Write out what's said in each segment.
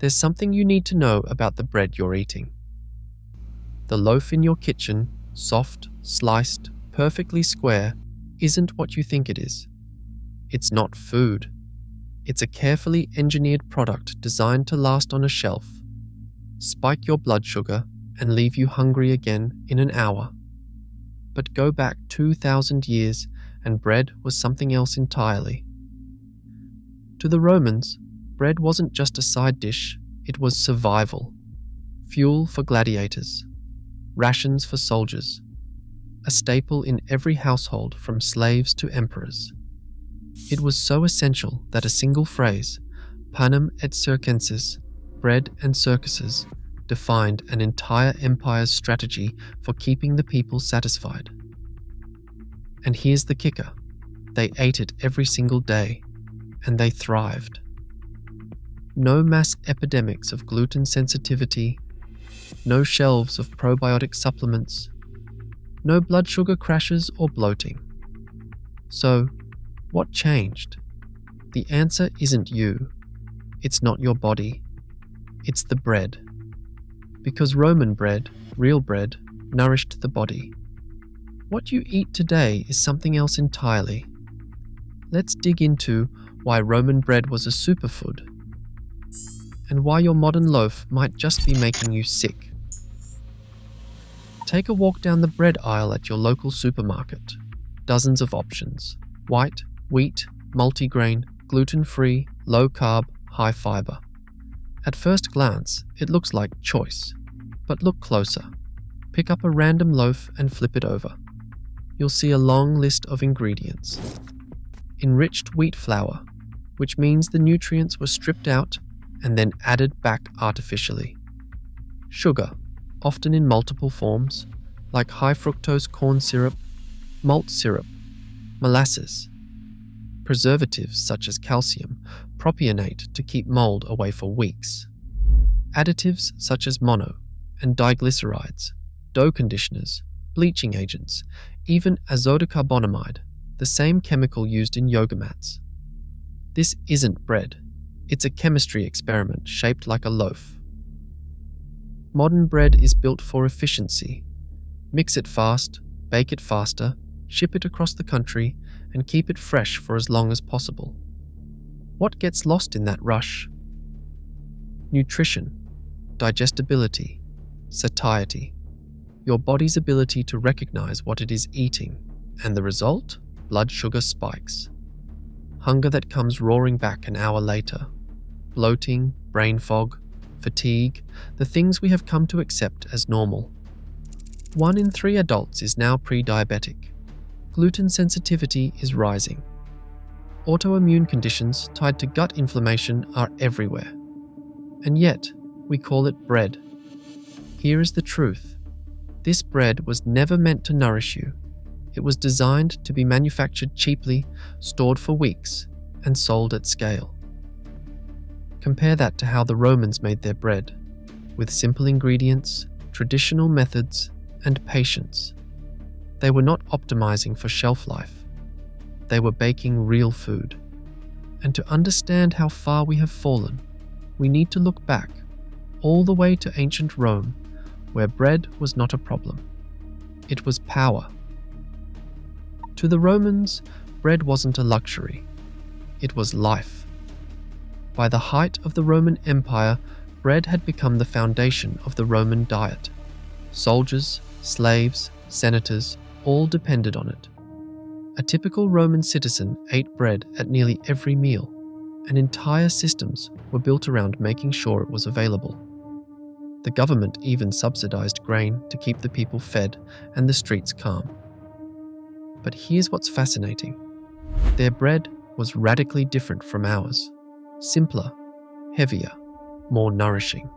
there's something you need to know about the bread you're eating. The loaf in your kitchen, soft, sliced, perfectly square, isn't what you think it is. It's not food. It's a carefully engineered product designed to last on a shelf, spike your blood sugar, and leave you hungry again in an hour. But go back 2,000 years and bread was something else entirely. To the Romans, bread wasn't just a side dish, it was survival. Fuel for gladiators, rations for soldiers, a staple in every household from slaves to emperors. It was so essential that a single phrase, panem et circenses, bread and circuses, defined an entire empire's strategy for keeping the people satisfied. And here's the kicker. They ate it every single day, and they thrived. No mass epidemics of gluten sensitivity, no shelves of probiotic supplements, no blood sugar crashes or bloating. So, what changed? The answer isn't you. It's not your body. It's the bread. Because Roman bread, real bread, nourished the body. What you eat today is something else entirely. Let's dig into why Roman bread was a superfood, and why your modern loaf might just be making you sick. Take a walk down the bread aisle at your local supermarket. Dozens of options. White, wheat, multigrain, gluten-free, low-carb, high-fiber. At first glance, it looks like choice. But look closer. Pick up a random loaf and flip it over. You'll see a long list of ingredients. Enriched wheat flour, which means the nutrients were stripped out and then added back artificially. Sugar, often in multiple forms, like high fructose corn syrup, malt syrup, molasses. Preservatives such as calcium propionate to keep mold away for weeks. Additives such as mono and diglycerides, dough conditioners, bleaching agents, even azotocarbonamide, the same chemical used in yoga mats. This isn't bread. It's a chemistry experiment shaped like a loaf. Modern bread is built for efficiency. Mix it fast, bake it faster, ship it across the country, and keep it fresh for as long as possible. What gets lost in that rush? Nutrition, digestibility, satiety, your body's ability to recognize what it is eating, and the result? Blood sugar spikes. Hunger that comes roaring back an hour later. Bloating, brain fog, fatigue, the things we have come to accept as normal. 1 in 3 adults is now pre-diabetic. Gluten sensitivity is rising. Autoimmune conditions tied to gut inflammation are everywhere. And yet, we call it bread. Here is the truth. This bread was never meant to nourish you. It was designed to be manufactured cheaply, stored for weeks, and sold at scale. Compare that to how the Romans made their bread, with simple ingredients, traditional methods, and patience. They were not optimizing for shelf life. They were baking real food. And to understand how far we have fallen, we need to look back, all the way to ancient Rome, where bread was not a problem. It was power. To the Romans, bread wasn't a luxury. It was life. By the height of the Roman Empire, bread had become the foundation of the Roman diet. Soldiers, slaves, senators, all depended on it. A typical Roman citizen ate bread at nearly every meal, and entire systems were built around making sure it was available. The government even subsidized grain to keep the people fed and the streets calm. But here's what's fascinating. Their bread was radically different from ours. Simpler, heavier, more nourishing.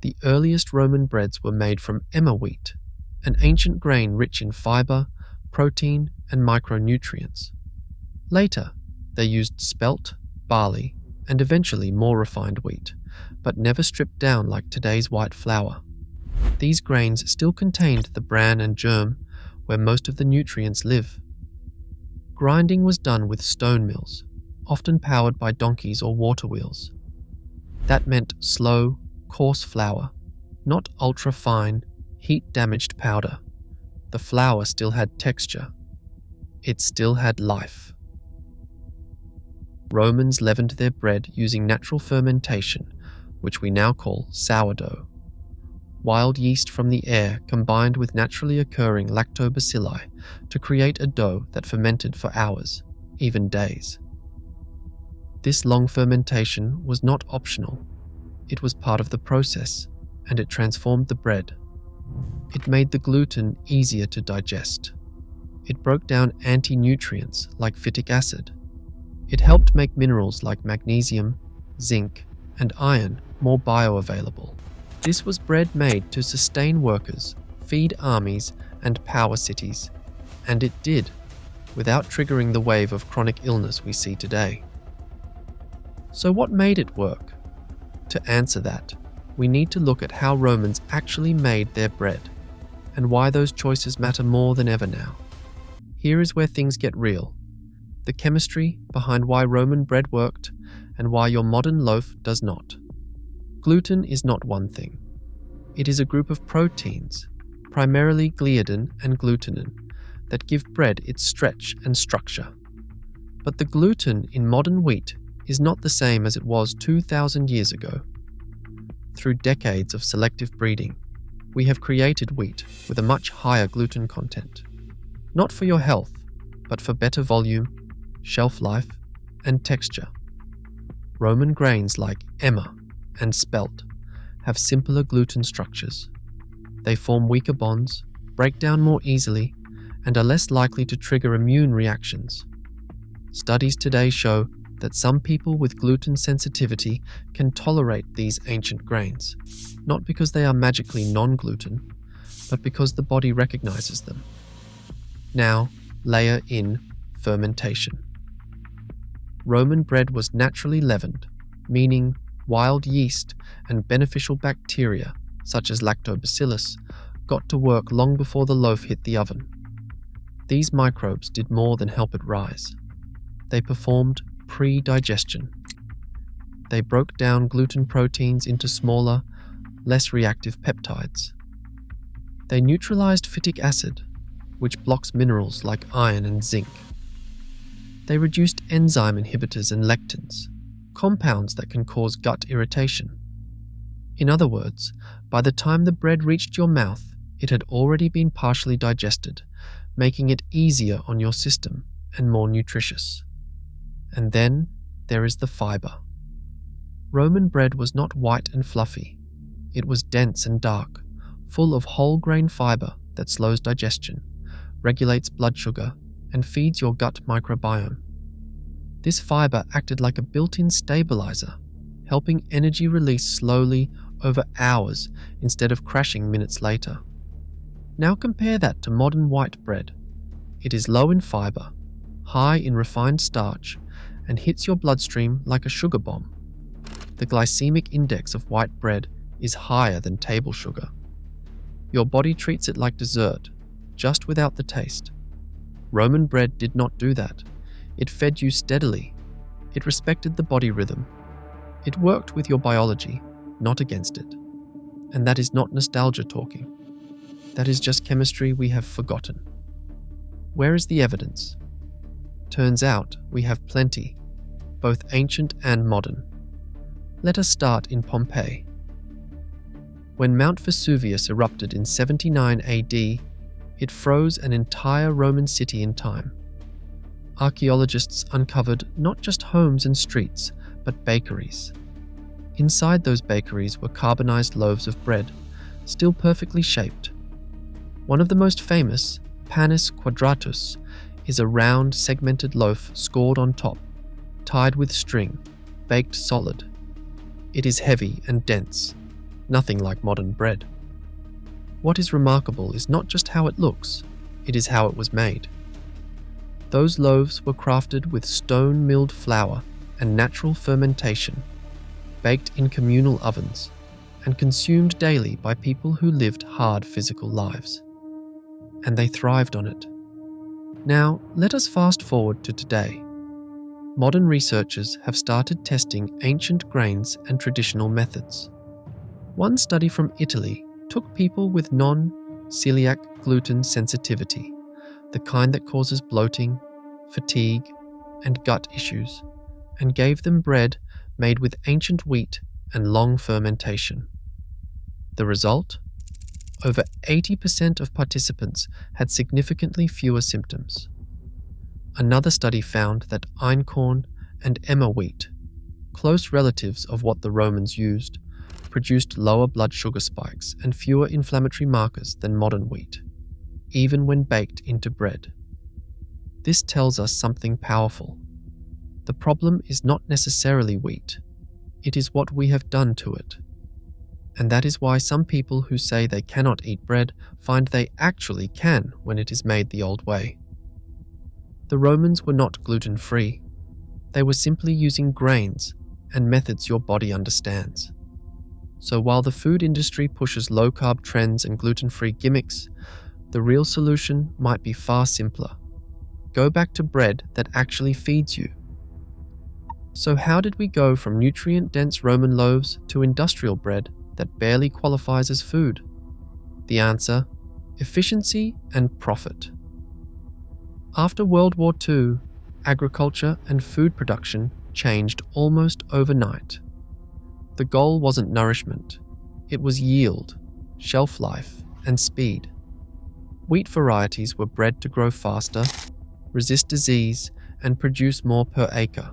The earliest Roman breads were made from emmer wheat, an ancient grain rich in fiber, protein, and micronutrients. Later, they used spelt, barley, and eventually more refined wheat, but never stripped down like today's white flour. These grains still contained the bran and germ, where most of the nutrients live. Grinding was done with stone mills, often powered by donkeys or water wheels. That meant slow, coarse flour, not ultra-fine, heat-damaged powder. The flour still had texture. It still had life. Romans leavened their bread using natural fermentation, which we now call sourdough. Wild yeast from the air combined with naturally occurring lactobacilli to create a dough that fermented for hours, even days. This long fermentation was not optional. It was part of the process, and it transformed the bread. It made the gluten easier to digest. It broke down anti-nutrients like phytic acid. It helped make minerals like magnesium, zinc, and iron more bioavailable. This was bread made to sustain workers, feed armies, and power cities. And it did, without triggering the wave of chronic illness we see today. So what made it work? To answer that, we need to look at how Romans actually made their bread, and why those choices matter more than ever now. Here is where things get real. The chemistry behind why Roman bread worked, and why your modern loaf does not. Gluten is not one thing. It is a group of proteins, primarily gliadin and glutenin, that give bread its stretch and structure. But the gluten in modern wheat is not the same as it was 2,000 years ago. Through decades of selective breeding, we have created wheat with a much higher gluten content. Not for your health, but for better volume, shelf life, and texture. Roman grains like emmer and spelt have simpler gluten structures. They form weaker bonds, break down more easily, and are less likely to trigger immune reactions. Studies today show that some people with gluten sensitivity can tolerate these ancient grains, not because they are magically non-gluten, but because the body recognizes them. Now, layer in fermentation. Roman bread was naturally leavened, meaning wild yeast and beneficial bacteria, such as lactobacillus, got to work long before the loaf hit the oven. These microbes did more than help it rise. They performed pre-digestion. They broke down gluten proteins into smaller, less reactive peptides. They neutralized phytic acid, which blocks minerals like iron and zinc. They reduced enzyme inhibitors and lectins, compounds that can cause gut irritation. In other words, by the time the bread reached your mouth, it had already been partially digested, making it easier on your system and more nutritious. And then there is the fiber. Roman bread was not white and fluffy. It was dense and dark, full of whole grain fiber that slows digestion, regulates blood sugar, and feeds your gut microbiome. This fiber acted like a built-in stabilizer, helping energy release slowly over hours instead of crashing minutes later. Now compare that to modern white bread. It is low in fiber, high in refined starch, and hits your bloodstream like a sugar bomb. The glycemic index of white bread is higher than table sugar. Your body treats it like dessert, just without the taste. Roman bread did not do that. It fed you steadily. It respected the body rhythm. It worked with your biology, not against it. And that is not nostalgia talking. That is just chemistry we have forgotten. Where is the evidence? Turns out we have plenty, both ancient and modern. Let us start in Pompeii. When Mount Vesuvius erupted in 79 AD, it froze an entire Roman city in time. Archaeologists uncovered not just homes and streets, but bakeries. Inside those bakeries were carbonized loaves of bread, still perfectly shaped. One of the most famous, panis quadratus, is a round, segmented loaf scored on top, tied with string, baked solid. It is heavy and dense, nothing like modern bread. What is remarkable is not just how it looks, it is how it was made. Those loaves were crafted with stone-milled flour and natural fermentation, baked in communal ovens, and consumed daily by people who lived hard physical lives. And they thrived on it. Now, let us fast forward to today. Modern researchers have started testing ancient grains and traditional methods. One study from Italy took people with non-celiac gluten sensitivity, the kind that causes bloating, fatigue, and gut issues, and gave them bread made with ancient wheat and long fermentation. The result? Over 80% of participants had significantly fewer symptoms. Another study found that einkorn and emmer wheat, close relatives of what the Romans used, produced lower blood sugar spikes and fewer inflammatory markers than modern wheat, even when baked into bread. This tells us something powerful. The problem is not necessarily wheat, it is what we have done to it. And that is why some people who say they cannot eat bread find they actually can when it is made the old way. The Romans were not gluten-free. They were simply using grains and methods your body understands. So while the food industry pushes low-carb trends and gluten-free gimmicks, the real solution might be far simpler. Go back to bread that actually feeds you. So how did we go from nutrient-dense Roman loaves to industrial bread that barely qualifies as food? The answer: efficiency and profit. After World War II, agriculture and food production changed almost overnight. The goal wasn't nourishment, it was yield, shelf life, and speed. Wheat varieties were bred to grow faster, resist disease, and produce more per acre.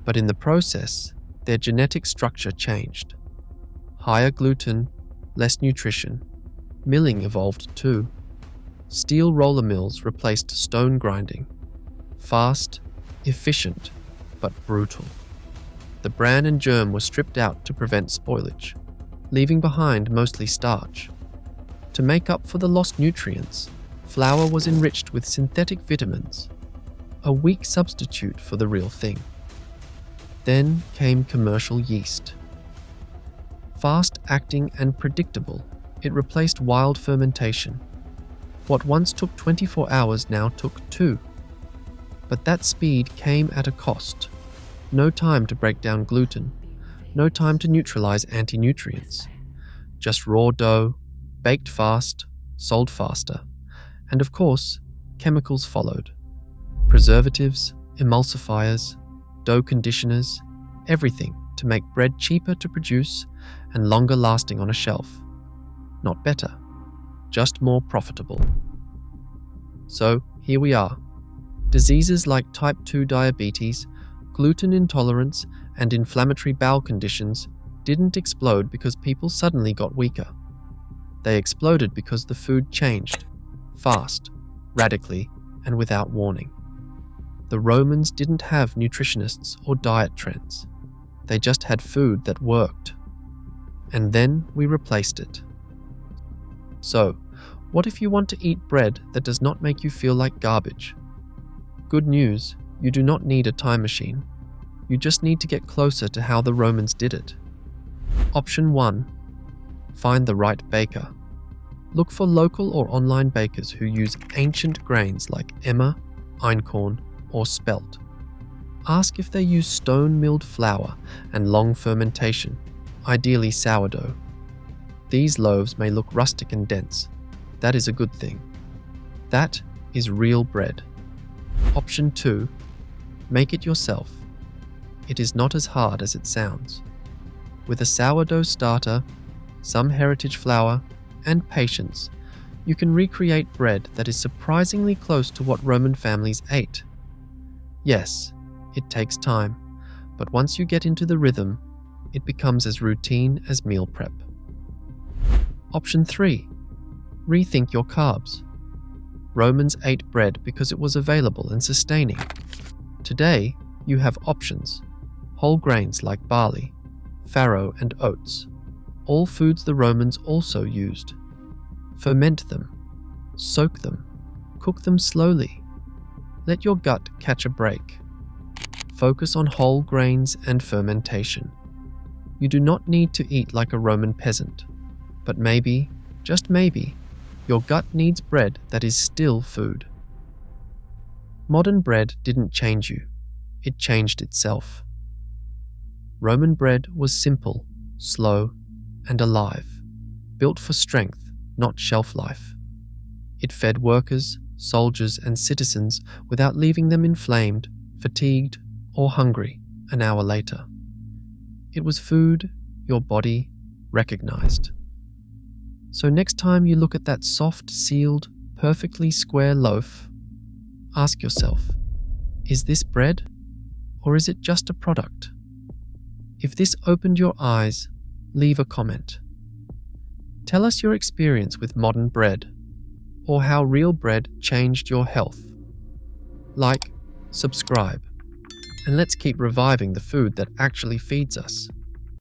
But in the process, their genetic structure changed. Higher gluten, less nutrition. Milling evolved too. Steel roller mills replaced stone grinding. Fast, efficient, but brutal. The bran and germ were stripped out to prevent spoilage, leaving behind mostly starch. To make up for the lost nutrients, flour was enriched with synthetic vitamins, a weak substitute for the real thing. Then came commercial yeast. Fast-acting and predictable, it replaced wild fermentation. What once took 24 hours now took 2. But that speed came at a cost. No time to break down gluten, no time to neutralize anti-nutrients. Just raw dough, baked fast, sold faster. And of course, chemicals followed. Preservatives, emulsifiers, dough conditioners, everything to make bread cheaper to produce and longer lasting on a shelf. Not better, just more profitable. So here we are. Diseases like type 2 diabetes, gluten intolerance, and inflammatory bowel conditions didn't explode because people suddenly got weaker. They exploded because the food changed, fast, radically, and without warning. The Romans didn't have nutritionists or diet trends. They just had food that worked. And then we replaced it. So, what if you want to eat bread that does not make you feel like garbage? Good news, you do not need a time machine. You just need to get closer to how the Romans did it. Option 1. Find the right baker. Look for local or online bakers who use ancient grains like emmer, einkorn, or spelt. Ask if they use stone-milled flour and long fermentation, ideally sourdough. These loaves may look rustic and dense. That is a good thing. That is real bread. Option 2. Make it yourself. It is not as hard as it sounds. With a sourdough starter, some heritage flour, and patience, you can recreate bread that is surprisingly close to what Roman families ate. Yes, it takes time, but once you get into the rhythm, it becomes as routine as meal prep. Option 3. Rethink your carbs. Romans ate bread because it was available and sustaining. Today, you have options. Whole grains like barley, farro, and oats. All foods the Romans also used. Ferment them. Soak them. Cook them slowly. Let your gut catch a break. Focus on whole grains and fermentation. You do not need to eat like a Roman peasant, but maybe, just maybe, your gut needs bread that is still food. Modern bread didn't change you. it changed itself. Roman bread was simple, slow, and alive, built for strength, not shelf life. It fed workers, soldiers, and citizens without leaving them inflamed, fatigued, or hungry an hour later. It was food your body recognized. So next time you look at that soft, sealed, perfectly square loaf, ask yourself, is this bread or is it just a product? If this opened your eyes, leave a comment. Tell us your experience with modern bread, or how real bread changed your health. Like, subscribe, and let's keep reviving the food that actually feeds us.